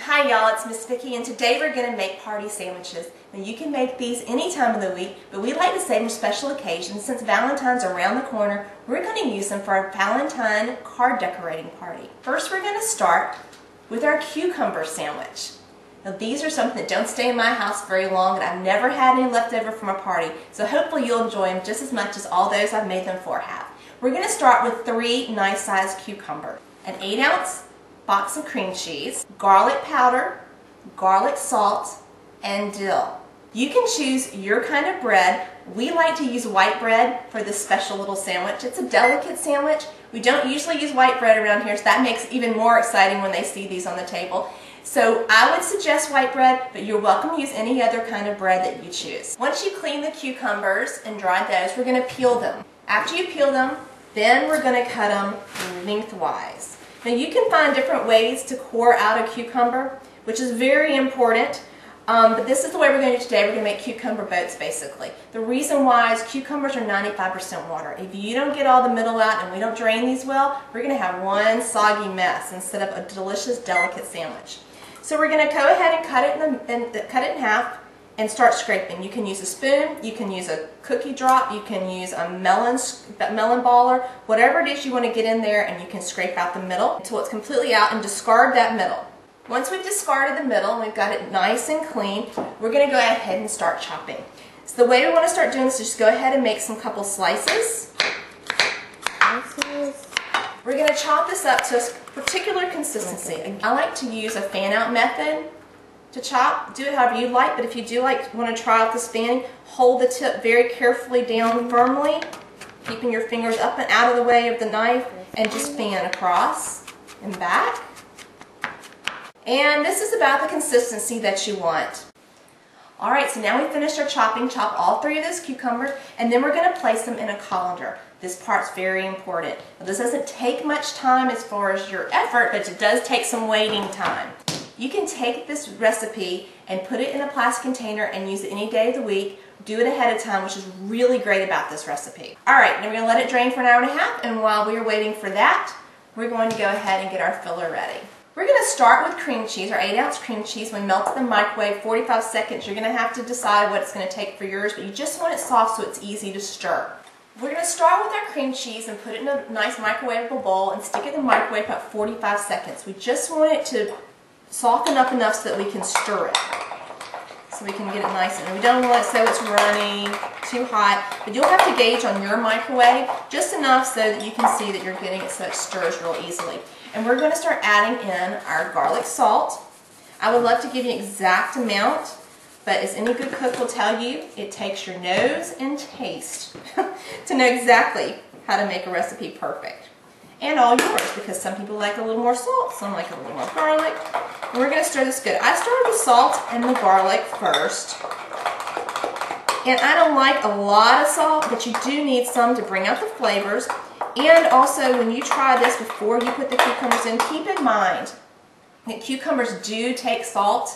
Hi y'all, it's Miss Vicki, and today we're going to make party sandwiches. Now you can make these any time of the week, but we like to save them for special occasions. Since Valentine's are around the corner, we're going to use them for our Valentine card decorating party. First we're going to start with our cucumber sandwich. Now these are something that don't stay in my house very long, and I've never had any left over from a party, so hopefully you'll enjoy them just as much as all those I've made them for have. We're going to start with 3 nice sized cucumbers, an 8-ounce box of cream cheese, garlic powder, garlic salt, and dill. You can choose your kind of bread. We like to use white bread for this special little sandwich. It's a delicate sandwich. We don't usually use white bread around here, so that makes it even more exciting when they see these on the table. So I would suggest white bread, but you're welcome to use any other kind of bread that you choose. Once you clean the cucumbers and dry those, we're going to peel them. After you peel them, then we're going to cut them lengthwise. Now you can find different ways to core out a cucumber, which is very important, but this is the way we're going to do today. We're going to make cucumber boats basically. The reason why is cucumbers are 95% water. If you don't get all the middle out and we don't drain these well, we're going to have one soggy mess instead of a delicious, delicate sandwich. So we're going to go ahead and cut it in half and start scraping. You can use a spoon, you can use a cookie drop, you can use a melon baller, whatever it is you want to get in there, and you can scrape out the middle until it's completely out and discard that middle. Once we've discarded the middle and we've got it nice and clean, we're going to go ahead and start chopping. So the way we want to start doing this is just go ahead and make some couple slices. We're going to chop this up to a particular consistency. I like to use a fan out method to chop. Do it however you like, but if you do want to try out this fanning, hold the tip very carefully down firmly, keeping your fingers up and out of the way of the knife, and just fan across and back. And this is about the consistency that you want. Alright, so now we've finished our chopping. Chop all 3 of those cucumbers, and then we're going to place them in a colander. This part's very important. Now, this doesn't take much time as far as your effort, but it does take some waiting time. You can take this recipe and put it in a plastic container and use it any day of the week. Do it ahead of time, which is really great about this recipe. Alright, now we're going to let it drain for an hour and a half, and while we are waiting for that, we're going to go ahead and get our filler ready. We're going to start with cream cheese, our 8-ounce cream cheese. We melt it in the microwave, 45 seconds. You're going to have to decide what it's going to take for yours, but you just want it soft so it's easy to stir. We're going to start with our cream cheese and put it in a nice microwavable bowl and stick it in the microwave for about 45 seconds. We just want it to soften up enough so that we can stir it, so we can get it nice. And we don't want it so it's runny, too hot, but you'll have to gauge on your microwave just enough so that you can see that you're getting it so it stirs real easily. And we're going to start adding in our garlic salt. I would love to give you an exact amount, but as any good cook will tell you, it takes your nose and taste to know exactly how to make a recipe perfect. And all yours, because some people like a little more salt, some like a little more garlic. And we're going to stir this good. I started the salt and the garlic first. And I don't like a lot of salt, but you do need some to bring out the flavors. And also, when you try this before you put the cucumbers in, keep in mind that cucumbers do take salt,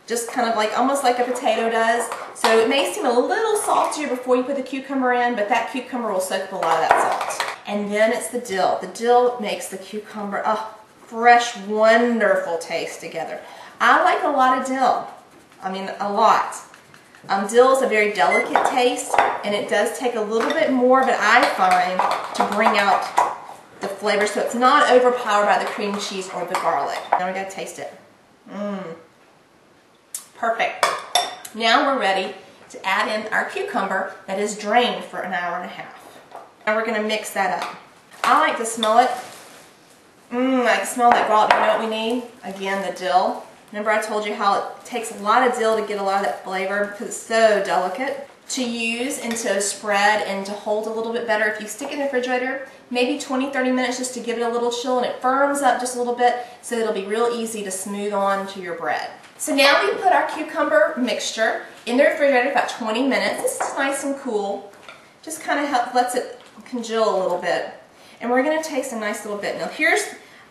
just kind of like, almost like a potato does. So it may seem a little saltier before you put the cucumber in, but that cucumber will soak up a lot of that salt. And then it's the dill. The dill makes the cucumber a fresh, wonderful taste together. I like a lot of dill. I mean, a lot. Dill is a very delicate taste, and it does take a little bit more of it, I find, to bring out the flavor, so it's not overpowered by the cream cheese or the garlic. Now we gotta taste it. Perfect. Now we're ready to add in our cucumber that is drained for an hour and a half. Now we're going to mix that up. I like to smell it. I can smell that garlic. You know what we need? Again, the dill. Remember I told you how it takes a lot of dill to get a lot of that flavor because it's so delicate to use and to spread and to hold a little bit better. If you stick it in the refrigerator, maybe 20-30 minutes just to give it a little chill, and it firms up just a little bit so it'll be real easy to smooth on to your bread. So now we put our cucumber mixture in the refrigerator about 20 minutes. This is nice and cool. Just kind of lets it congeal a little bit. And we're going to taste a nice little bit. Now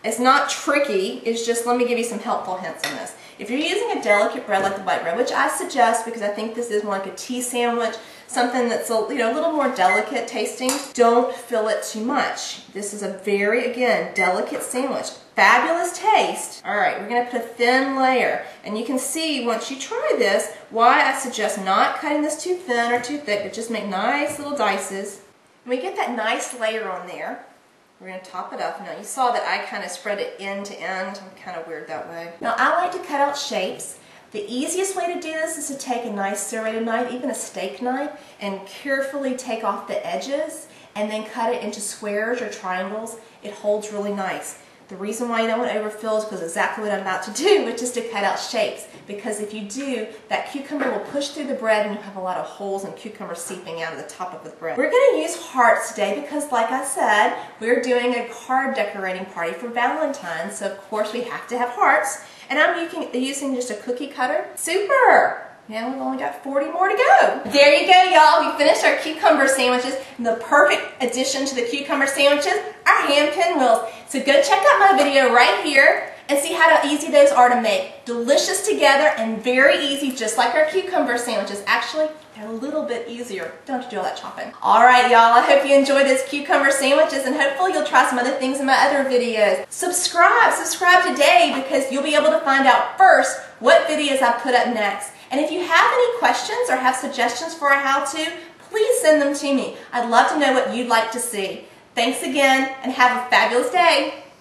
it's not tricky, it's just, let me give you some helpful hints on this. If you're using a delicate bread like the white bread, which I suggest because I think this is more like a tea sandwich, something that's a little more delicate tasting, don't fill it too much. This is a very, again, delicate sandwich. Fabulous taste. All right, we're gonna put a thin layer. And you can see once you try this, why I suggest not cutting this too thin or too thick, but just make nice little dices. When we get that nice layer on there, we're going to top it up. Now you saw that I kind of spread it end to end. I'm kind of weird that way. Now I like to cut out shapes. The easiest way to do this is to take a nice serrated knife, even a steak knife, and carefully take off the edges and then cut it into squares or triangles. It holds really nice. The reason why you don't want to overfill is because exactly what I'm about to do, which is to cut out shapes. Because if you do, that cucumber will push through the bread and you have a lot of holes and cucumber seeping out of the top of the bread. We're going to use hearts today because, like I said, we're doing a card decorating party for Valentine's. So, of course, we have to have hearts. And I'm using just a cookie cutter. Super! Yeah, we've only got 40 more to go. There you go, y'all. We finished our cucumber sandwiches. And the perfect addition to the cucumber sandwiches, our hand pinwheels. So go check out my video right here and see how easy those are to make. Delicious together and very easy, just like our cucumber sandwiches. Actually, they're a little bit easier. Don't have to do all that chopping. All right, y'all. I hope you enjoyed those cucumber sandwiches, and hopefully you'll try some other things in my other videos. Subscribe today because you'll be able to find out first what videos I put up next. And if you have any questions or have suggestions for a how-to, please send them to me. I'd love to know what you'd like to see. Thanks again, and have a fabulous day.